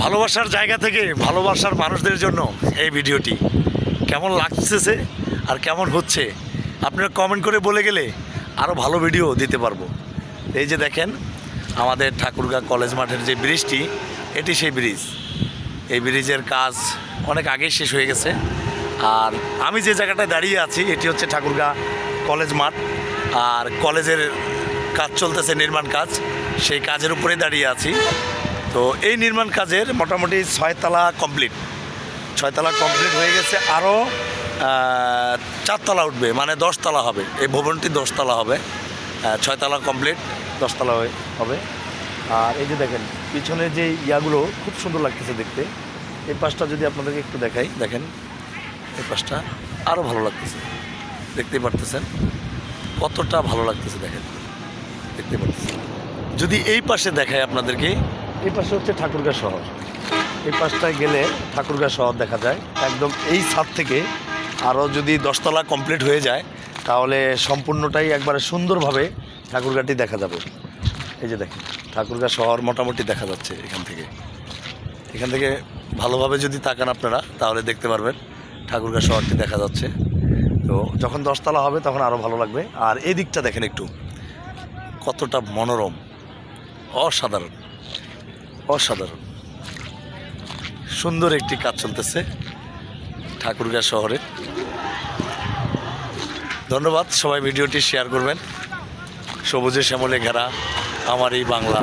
ভালোবাসার জায়গা থেকে ভালোবাসার মানুষদের জন্য এই ভিডিওটি কেমন লাগতেছে আর কেমন হচ্ছে আপনারা কমেন্ট করে বলে গেলে আরও ভালো ভিডিও দিতে পারবো। এই যে দেখেন আমাদের ঠাকুরগাঁ কলেজ মাঠের যে ব্রিজটি, এটি সেই ব্রিজ। এই ব্রিজের কাজ অনেক আগেই শেষ হয়ে গেছে। আর আমি যে জায়গাটায় দাঁড়িয়ে আছি এটি হচ্ছে ঠাকুরগাঁ কলেজ মাঠ। আর কলেজের কাজ চলতেছে, নির্মাণ কাজ, সেই কাজের উপরেই দাঁড়িয়ে আছি। তো এই নির্মাণ কাজের মোটামুটি 6 তলা কমপ্লিট হয়ে গেছে। আরও 4 তলা উঠবে, মানে 10 তলা হবে। এই ভবনটি 10 তলা হবে। 6 তলা কমপ্লিট, 10 তলা হবে। আর এই যে দেখেন পিছনে যে ইয়াগুলো খুব সুন্দর লাগতেছে দেখতে। এই পাশটা যদি আপনাদেরকে একটু দেখাই, দেখেন এই পাশটা আরও ভালো লাগতেছে, দেখতেই পারতেছেন কতটা ভালো লাগতেছে। দেখেন, দেখতে পারতেছেন। যদি এই পাশে দেখাই আপনাদেরকে, এই পাশে হচ্ছে ঠাকুরগাঁ শহর। এই পাশটায় গেলে ঠাকুরগাঁ শহর দেখা যায় একদম এই ছাদ থেকে। আরও যদি 10 তলা কমপ্লিট হয়ে যায় তাহলে সম্পূর্ণটাই একবারে সুন্দরভাবে ঠাকুরগাঁটি দেখা যাবে। এই যে দেখেন ঠাকুরগাঁ শহর মোটামুটি দেখা যাচ্ছে এখান থেকে ভালোভাবে যদি তাকান আপনারা তাহলে দেখতে পারবেন ঠাকুরগাঁ শহরটি দেখা যাচ্ছে। তো যখন 10 তলা হবে তখন আরও ভালো লাগবে। আর এই দিকটা দেখেন একটু, কতটা মনোরম, অসাধারণ সুন্দর একটি কাজ চলতেছে ঠাকুরগাঁ শহরে। ধন্যবাদ, সবাই ভিডিওটি শেয়ার করবেন। সবুজে শ্যামলে ঘেরা আমার এই বাংলা।